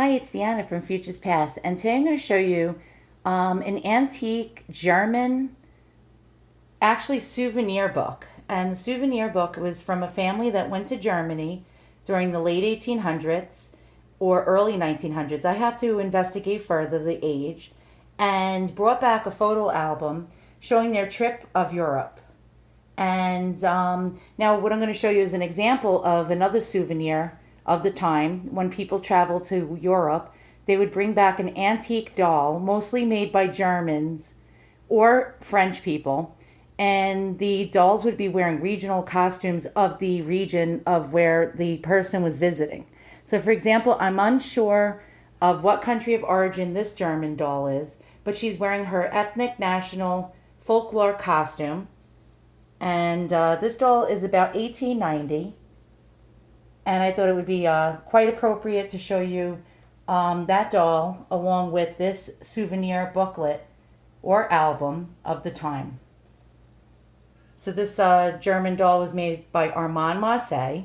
Hi, it's Deanna from Futures Past, and today I'm going to show you an antique German, actually souvenir book. And the souvenir book was from a family that went to Germany during the late 1800s or early 1900s. I have to investigate further the age, and brought back a photo album showing their trip of Europe. And now what I'm going to show you is an example of another souvenir of the time. When people traveled to Europe, they would bring back an antique doll, mostly made by Germans or French people. And the dolls would be wearing regional costumes of the region of where the person was visiting. So, for example, I'm unsure of what country of origin this German doll is, but she's wearing her ethnic national folklore costume. And this doll is about 1890. And I thought it would be quite appropriate to show you that doll along with this souvenir booklet or album of the time. So this German doll was made by Armand Marseille,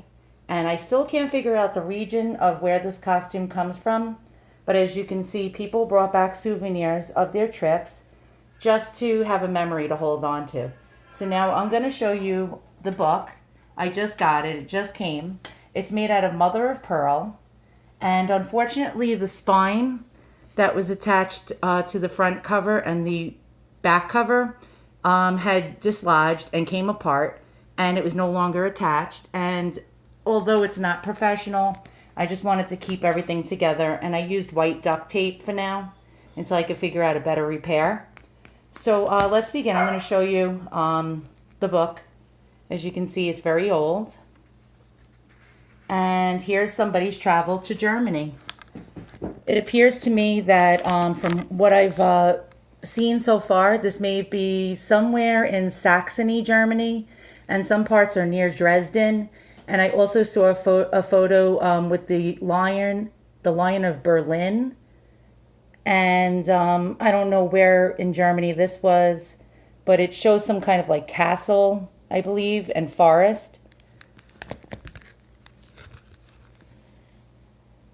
and I still can't figure out the region of where this costume comes from. But as you can see, people brought back souvenirs of their trips just to have a memory to hold on to. So now I'm going to show you the book. I just got it. It just came. It's made out of mother of pearl. And unfortunately, the spine that was attached to the front cover and the back cover had dislodged and came apart. And it was no longer attached. And although it's not professional, I just wanted to keep everything together. And I used white duct tape for now until I could figure out a better repair. So let's begin. I'm going to show you the book. As you can see, it's very old. And here's somebody's travel to Germany. It appears to me that from what I've seen so far, this may be somewhere in Saxony, Germany, and some parts are near Dresden. And I also saw a photo with the Lion of Berlin. And I don't know where in Germany this was, but it shows some kind of like castle, I believe, and forest.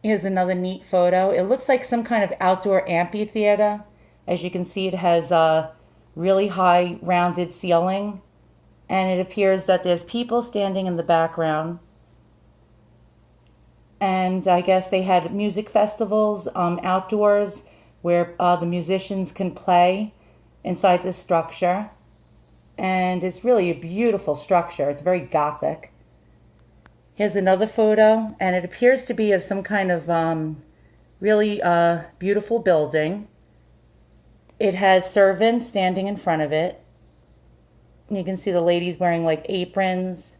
Here's another neat photo. It looks like some kind of outdoor amphitheater. As you can see, it has a really high rounded ceiling, and it appears that there's people standing in the background. And I guess they had music festivals outdoors where the musicians can play inside this structure. And it's really a beautiful structure. It's very Gothic. Here's another photo, and it appears to be of some kind of really beautiful building. It has servants standing in front of it. And you can see the ladies wearing like aprons.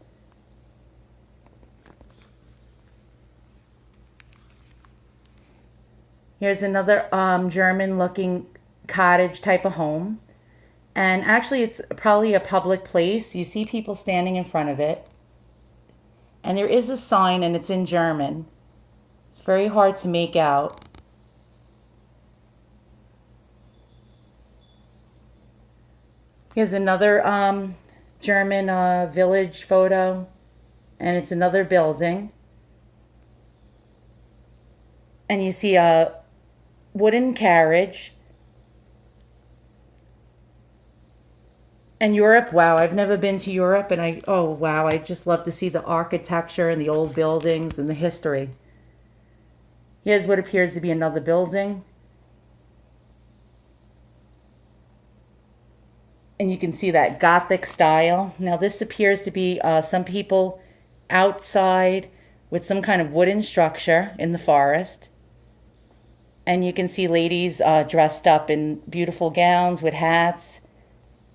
Here's another German-looking cottage type of home. And actually, it's probably a public place. You see people standing in front of it. And there is a sign, and it's in German. It's very hard to make out. Here's another German village photo. And it's another building. And you see a wooden carriage. And Europe, wow, I've never been to Europe, and I just love to see the architecture and the old buildings and the history. Here's what appears to be another building. And you can see that Gothic style. Now this appears to be some people outside with some kind of wooden structure in the forest. And you can see ladies dressed up in beautiful gowns with hats.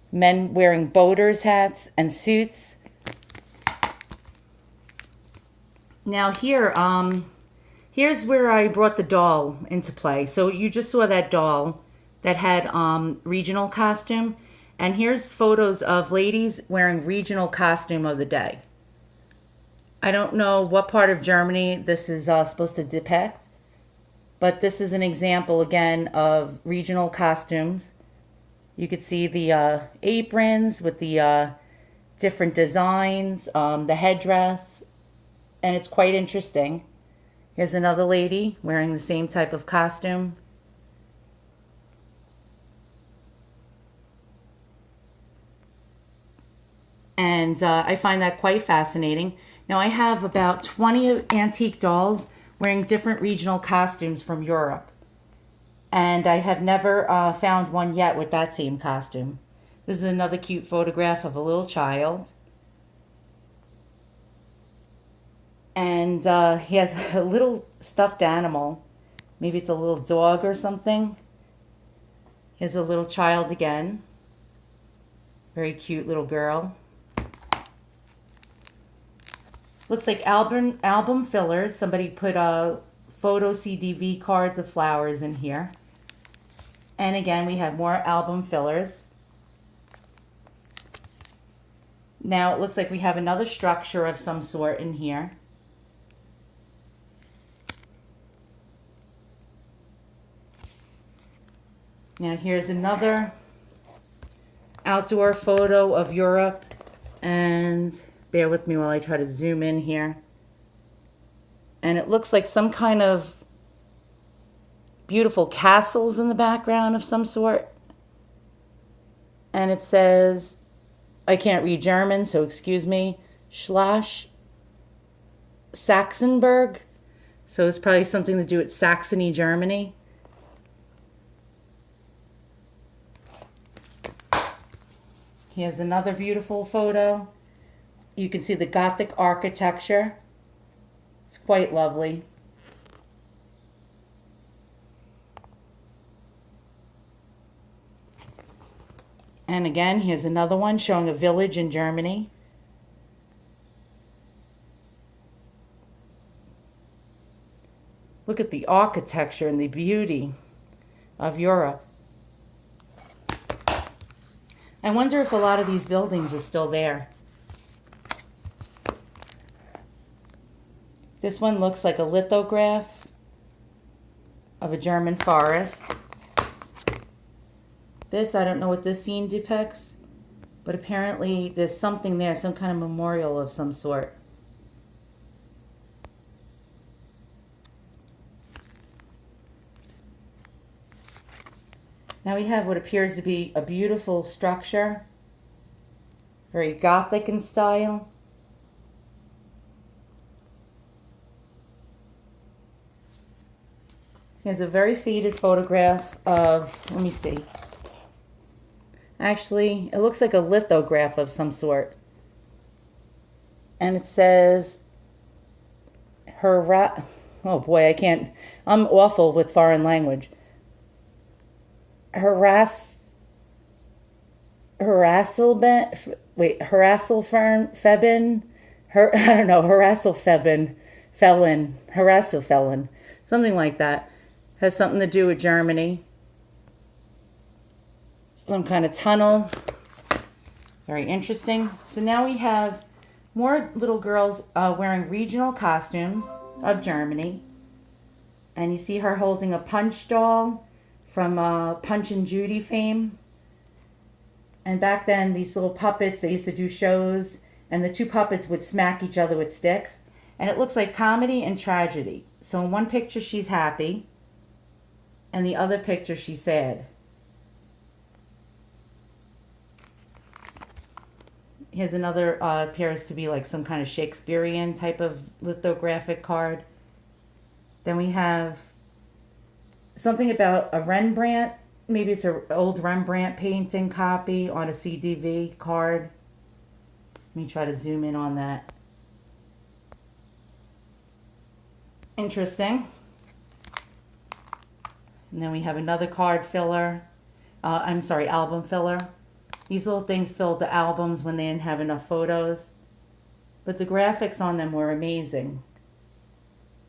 Men wearing boaters' hats and suits. Now here's where I brought the doll into play. So you just saw that doll that had regional costume. And here's photos of ladies wearing regional costume of the day. I don't know what part of Germany this is supposed to depict. But this is an example, again, of regional costumes. You could see the aprons with the different designs, the headdress, and it's quite interesting. Here's another lady wearing the same type of costume. And I find that quite fascinating. Now I have about 20 antique dolls wearing different regional costumes from Europe. And I have never found one yet with that same costume. This is another cute photograph of a little child. And he has a little stuffed animal. Maybe it's a little dog or something. Here's a little child again. Very cute little girl. Looks like album fillers. Somebody put photo CDV cards of flowers in here. And again, we have more album fillers. Now it looks like we have another structure of some sort in here. Now here's another outdoor photo of Europe, and bear with me while I try to zoom in here. And it looks like some kind of beautiful castles in the background of some sort. And it says, I can't read German, so excuse me, Schloss Saxenberg. So it's probably something to do with Saxony, Germany. Here's another beautiful photo. You can see the Gothic architecture. It's quite lovely. And again, here's another one showing a village in Germany. Look at the architecture and the beauty of Europe. I wonder if a lot of these buildings are still there. This one looks like a lithograph of a German forest. This, I don't know what this scene depicts, but apparently there's something there, some kind of memorial of some sort. Now we have what appears to be a beautiful structure, very Gothic in style. Here's a very faded photograph of, let me see. Actually, it looks like a lithograph of some sort. And it says, oh boy, I'm awful with foreign language. Harasselfelon, something like that. Has something to do with Germany. Some kind of tunnel. Very interesting. So now we have more little girls wearing regional costumes of Germany. And you see her holding a Punch doll from Punch and Judy fame. And back then, these little puppets, they used to do shows, and the two puppets would smack each other with sticks. And it looks like comedy and tragedy. So in one picture, she's happy, and the other picture, she's sad. Here's another, appears to be like some kind of Shakespearean type of lithographic card. Then we have something about a Rembrandt. Maybe it's an old Rembrandt painting copy on a CDV card. Let me try to zoom in on that. Interesting. And then we have another card filler. Album filler. These little things filled the albums when they didn't have enough photos. But the graphics on them were amazing.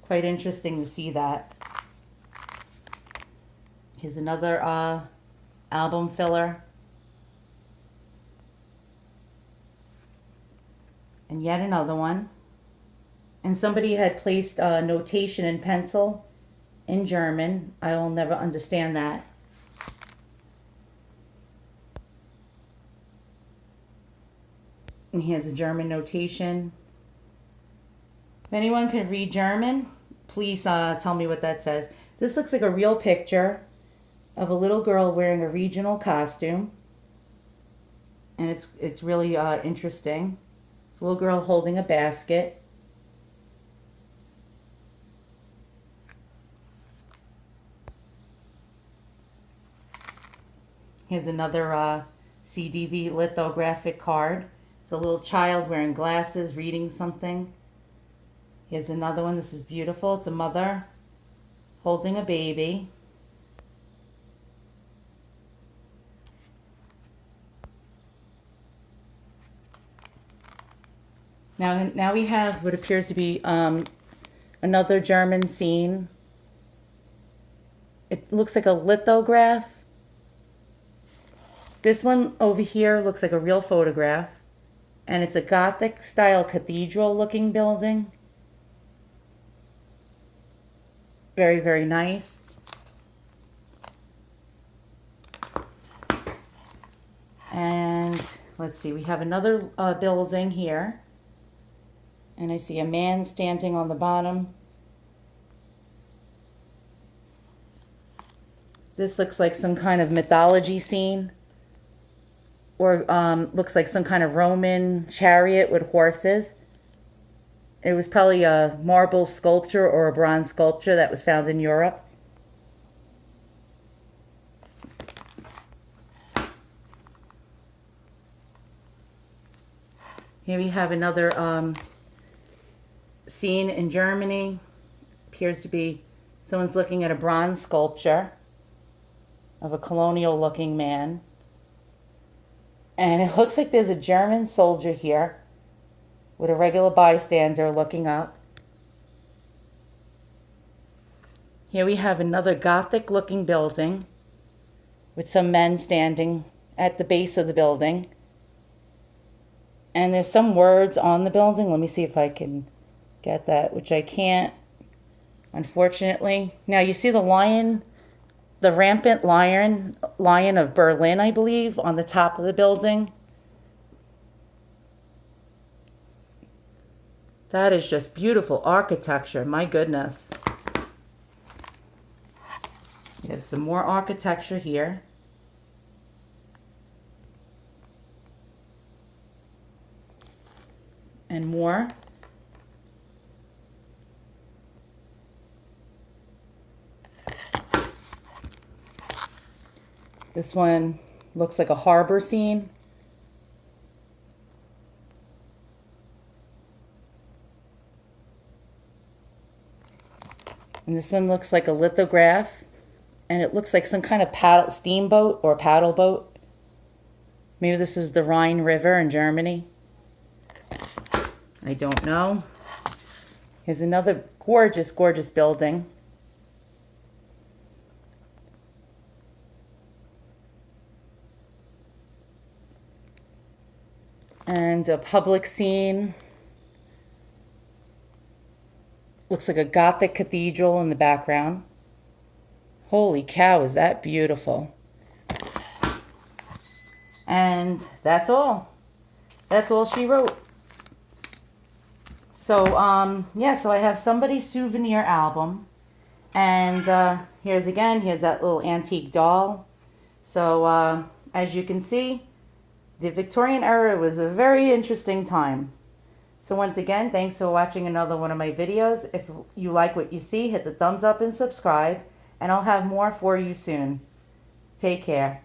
Quite interesting to see that. Here's another album filler. And yet another one. And somebody had placed a notation in pencil in German. I will never understand that. And here's a German notation. If anyone can read German, please tell me what that says. This looks like a real picture of a little girl wearing a regional costume. And it's really interesting. It's a little girl holding a basket. Here's another CDV lithographic card. It's a little child wearing glasses, reading something. Here's another one. This is beautiful. It's a mother holding a baby. Now we have what appears to be another German scene. It looks like a lithograph. This one over here looks like a real photograph. And it's a Gothic style cathedral looking building. Very, very nice. And let's see, we have another building here. And I see a man standing on the bottom. This looks like some kind of mythology scene. Or looks like some kind of Roman chariot with horses. It was probably a marble sculpture or a bronze sculpture that was found in Europe. Here we have another scene in Germany. Appears to be someone's looking at a bronze sculpture of a colonial looking man. And it looks like there's a German soldier here with a regular bystander looking up. Here we have another Gothic looking building with some men standing at the base of the building. And there's some words on the building. Let me see if I can get that, which I can't, unfortunately. Now you see the lion, the rampant lion of Berlin, I believe, on the top of the building. That is just beautiful architecture, my goodness. You have some more architecture here. And more. This one looks like a harbor scene. And this one looks like a lithograph. And it looks like some kind of steamboat or paddle boat. Maybe this is the Rhine River in Germany. I don't know. Here's another gorgeous, gorgeous building. And a public scene. Looks like a Gothic cathedral in the background. Holy cow, is that beautiful. And that's all. That's all she wrote. So, yeah, so I have somebody's souvenir album. And here's that little antique doll. So, as you can see, the Victorian era was a very interesting time. So once again, thanks for watching another one of my videos. If you like what you see, hit the thumbs up and subscribe. And I'll have more for you soon. Take care.